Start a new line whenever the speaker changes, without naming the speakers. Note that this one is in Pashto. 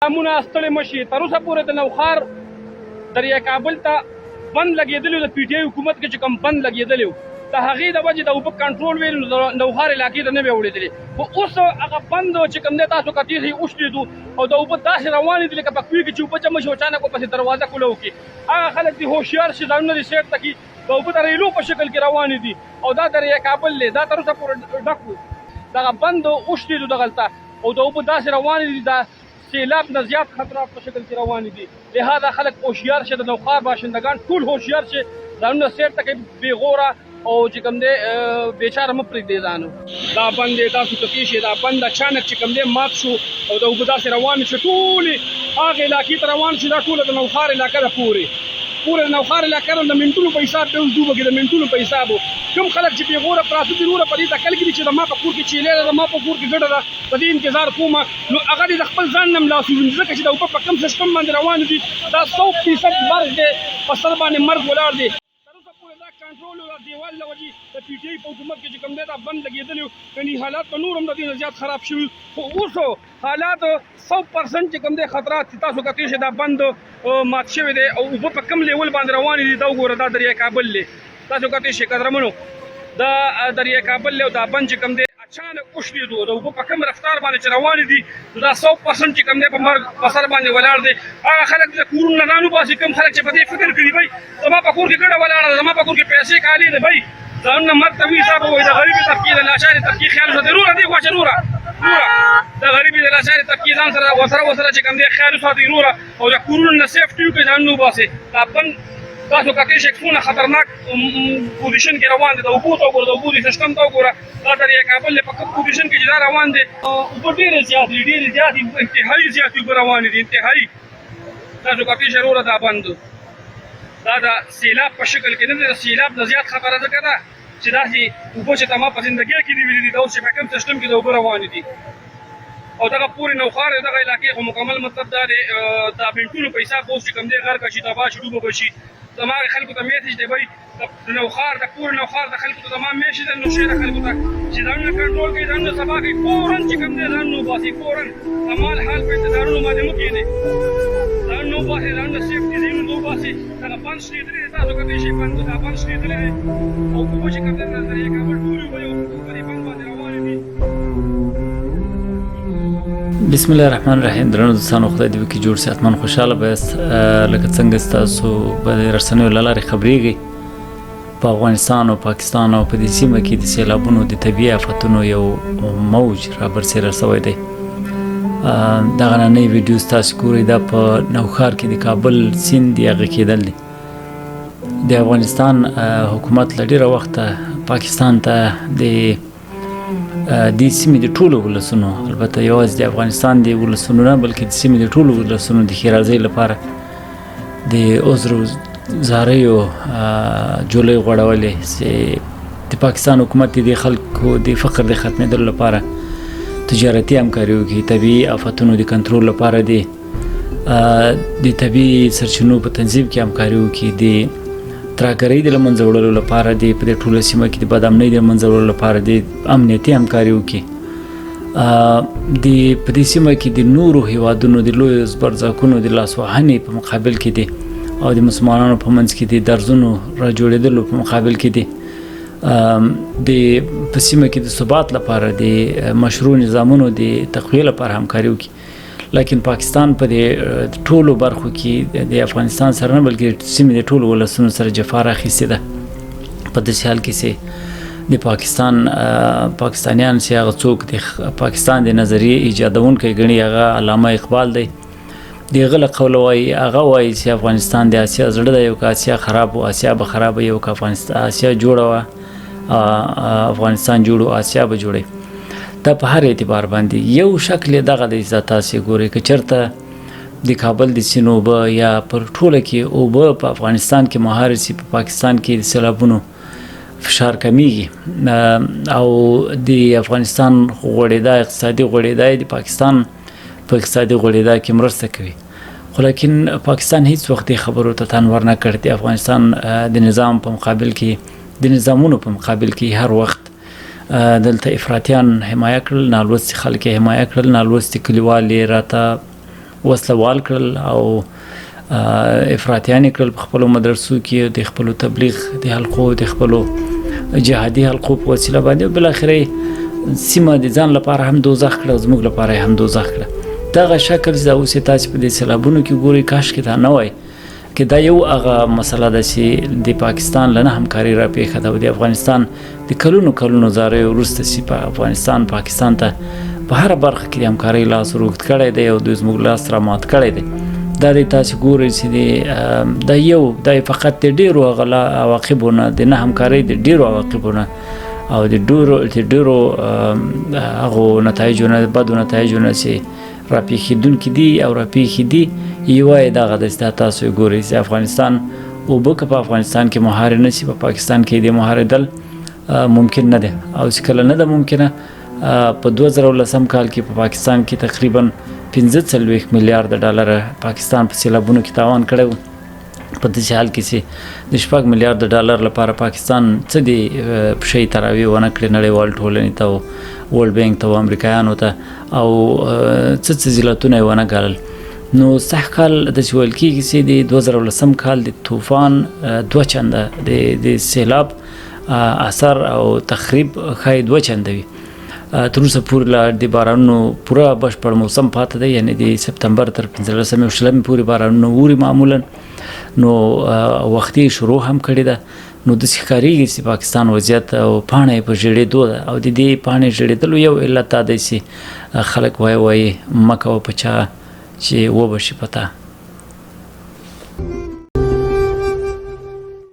امونه ستړي مشي تر اوسه پورې د نوخار دریای کابل ته بند لګېدلی د پی ټي آی حکومت کې چې کوم بند لګېدلی و د هغې د وجې د اوبه کنټرول ویل نو د نوخار علاقې ته نه بیا وړېدلې خو اوس هغه بند چې کوم دی تاسو کتې شئ اوښتېدو او د اوبه داسې روانې دي لکه په کوي کې چې اوبه جمع شي اچانک ورپسې دروازه کوله وکړي هغه خلک دي هوښیار شي ځانونه دې سیټ ته کړي د اوبه د ریلو په شکل کې روانې دي او دا دریای کابل دی دا تر اوسه پورې ډک و دغه بند اوښتېدو دغلته او د اوبه داسې روانې دي دا سیلاب نه زیات خطرات په شکل کې روانې دي لهذا خلک هوښیار شه د نوخار باشندگان ټول هوښیار شه ځانونه سیټ ته کوي بېغوره او چې کوم دی بیچاره مه پرېږدئ ځانو دا بند دی تاسو کتې شئ دا بند اچانک چې کوم دی مات شو او د اوبه داسې روانې شو ټولې هغې علاقې ته روان شو دا ټوله د نوخار علاقه ده پورې د نوخار علاقه ده د منټونو په حساب به اوس دوبه کې د منټونو په حساب و کوم خلک چې بېغوره پراته دي نوره په دې تکل کې دي چې زما په کور کې چیلې ده زما په کور کې ګډه ده په دې انتظار کومه نو هغه دې د خپل ځان نه ملا سوځي ځکه چې د اوبه په کوم سیسټم باندې روان دي دا 100% مرګ دی په سر باندې مرګ ولاړ دی تر اوسه پورې دا کنټرول او دیوال له وجې د پی ټي آی په حکومت کې چې کوم دی دا بند لګېدلی و یعنې حالات به نور هم د دې نه زیات خراب شوي خو اوس حالات 100% چې کوم دی خطرات چې تاسو کتې شئ دا بند مات شوی دی او اوبه په کوم لیول باندې روانې دي دا وګوره دا دریای کابل دی تاسو کتې شئ قدرمنو دا دریای کابل دی او دا بند چې کوم دی اچانک اوښتېدو د اوبه په کوم رفتار باندې چې روانې دي دا 100% چې کوم دی په مرګ په سر باندې ولاړ دی هغه خلک د کورونو نه رانوباسي کوم خلک چې په دې فکر کړي بھئ زما په کور کې ګډه ولاړه ده زما په کور کې پیسې کالي ده بھئ ځانونه مرګ ته وي حساب وایي د غریبي طبقې د لاچارې طبقې خیال وساتئ وروره دې خوا چې وروره د غریبي د لاچارې طبقې ځان سره ورسره چې کوم دی خیال وساتئ وروره او د کورونو نه سیفټي وکړئ ځانونه وباسئ دا بند تاسو کتې شئ څومره خطرناک پوزیشن کې روان دی د اوبو ته وګوره د اوبو د سیسټم ته وګوره دا دریای کابل په کوم پوزیشن کې چې دا روان دی اوبه ډېرې زیاتې انتهایي زیاتې اوبه روانې دي انتهایي تاسو کتې شئ وروره دا بند دا د سیلاب په شکل کې نه دی د سیلاب نه زیات خبره ځکه ده چې داسې اوبه چې ته ما په زندګۍ کې دي ویلي دي دا اوس چې په کوم سیسټم کې د اوبه روانې دي او دغه پورې نوخار دی دغه علاقې خو مکمل مطلب دا دی دا منټونو په حساب اوس چې کوم دی غرقه شي تباه شي ډوبه به شي زما خلکو ته میسج دی بھئ د نوخار د پورې نوخار د خلکو ته زما میسج دی نو شی د خلکو ته چې ځانونه کنټرول کوي ځانونه صفا کوي فورا چې کوم دی ځانونه وباسي فورا همال حال په انتظارونو باندې مه کښېنئ ځانونه وباسئ ځانونه سیفټي ځایونو ته وباسئ دغه بند شلېدلی دی تاسو کتې شئ بندونه دا بند شلېدلی دی او اوبه چې کوم دی د دریای کابل ټولې اوبه یو په دې بند باندې روانې دي
بسم الله الرحمن الرحیم. درنو دوستانو خدای دې وکړي جوړ صحتمند خوشحاله به یاست لکه څنګه ستاسو په رسنیو له لارې خبرېږئ په افغانستان او پاکستان او په دې سیمه کې د سیلابونو د طبیعي آفتونو یو موج رابرسېره شوی دی دغه نننۍ ویډیو ستاسو ګورئ دا په نوخار کې د کابل سیند د هغه کېدل دی د افغانستان حکومت له ډېره وخته پاکستان ته د دې سیمې د ټولو ولسونو البته یوازې د افغانستان د ولسونو نه بلکې د سیمې د ټولو ولسونو د ښېرازۍ لپاره د عذرو زاریو جولۍ غوړولې چې د پاکستان حکومت د خلکو د فقر د ختمېدلو لپاره تجارتي همکاري وکړي طبیعي آفتونو د کنټرول لپاره د طبیعي سرچینو په تنظیم کې همکاري وکړي د ترهګرۍ د له منځه وړلو لپاره د په دې ټوله سیمه کې د بدامنۍ د منځه وړلو لپاره د امنیتي همکاري وکړي د په دې سیمه کې د نورو هیوادونو د لویو زبرځواکونو د لاسوهنې په مقابل کې دي او د مسلمانانو په منځ کې د درزونو راجوړېدلو په مقابل کې دي د په سیمه کې د ثبات لپاره د مشروع نظامونو د تقویې لپاره همکاري وکړي لیکن پاکستان په دې ټولو برخو کې د افغانستان سره نه بلکې سیمې د ټولو ولسونو سره جفا راخیستې ده په داسې حال کې چې د پاکستانیان چې هغه څوک د پاکستان د نظریې ایجادونکی ګڼي هغه علامه اقبال دی د هغه له قوله وایي هغه وایي چې افغانستان د اسیا زړه دی او که اسیا خراب و اسیا به خرابه وي او که اسیا جوړه وه افغانستان جوړ و اسیا به جوړوي دا په هر اعتبار باندې یو شکل دغه دی چې تاسې ګورئ که چېرته د کابل د سیند اوبه یا پر ټوله کې اوبه په افغانستان کې مهار شي په پاکستان کې د سیلابونو فشار کمیږي او د افغانستان غوړېدا اقتصادي غوړېدا د پاکستان په اقتصادي غوړېدا کې مرسته کوي خو لیکن پاکستان هیڅ وخت خبرو ته تن ورنه کړ د افغانستان د نظام په مقابل کې د نظامونو په مقابل کې هر وخت دلته افراطیان حمایه کړل نالوستي خلک حمایه کړل نالوستي کلیوال یې راته وسلوال کړل او افراطیان کړل په خپلو مدرسو کې د خپلو تبلیغ د حلقو د خپلو جهادي حلقو په وسیله باندې بالاخره سیمه د ځان لپاره هم دوزخ کړه زموږ لپاره هم دوزخ کړه دغه شکل چې دا اوس تاسو په دې سیلابونو کې ګوري کاش کې دا نه وای کې دا یو هغه مسله ده چې د پاکستان له نه همکاري راپېښه ده او د افغانستان د کلونو زاریو وروسته چې په افغانستان پاکستان ته په هره برخه کې د همکارۍ لاس ور اوږد کړی دی او دوی زموږ لاس را مات کړی دی دا د تاسو ګورئ چې دا یو دا فقط د ډېرو هغه عواقبو نه د نه همکارۍ د ډېرو عواقبو نه او د ډېرو هغو نتایجو نه بدو نتایجو نه چې راپېښېدونکي دي او راپېښې دي یوه یې دغه ده چې تاسو یې ګورئ چې افغانستان اوبه که په افغانستان کې مهار نه شي په پاکستان کې د مهارېدل ممکن نه دی او چې کله نه ده ممکنه په 2010 کال کې په پاکستان کې تقریبا 45 میلیارډ ډالر پاکستان په سیلابونو کې تاوان کړی و په داسې حال کې چې د 6 میلیارډ ډالر لپاره پاکستان څه دی شی تراوی ونه کړې نړیوال ټولنې ته او ورلډ بینک ته او امریکایانو ته او څه ذلتونه یې ونه ګالل نو سږ کال داسې ویل کېږي چې د 2010 کال د طوفان 2 چنده د سیلاب اثر او تخریب ښایي 2 چنده وي تر اوسه پورې لا د بارانونو پوره بشپړ موسم پاتې دی یعنی د سپتمبر تر 15 او 16 پورې بارانونه اوري معمولا نو وختي شروع هم کړې ده نو داسې ښکارېږي چې پاکستان وضعیت او پاڼه یې په ژېړېدو ده او د دې پاڼې ژېړېدلو یو علت دا دی چې خلک وایي مه کوه په چا چې وبه شي په تا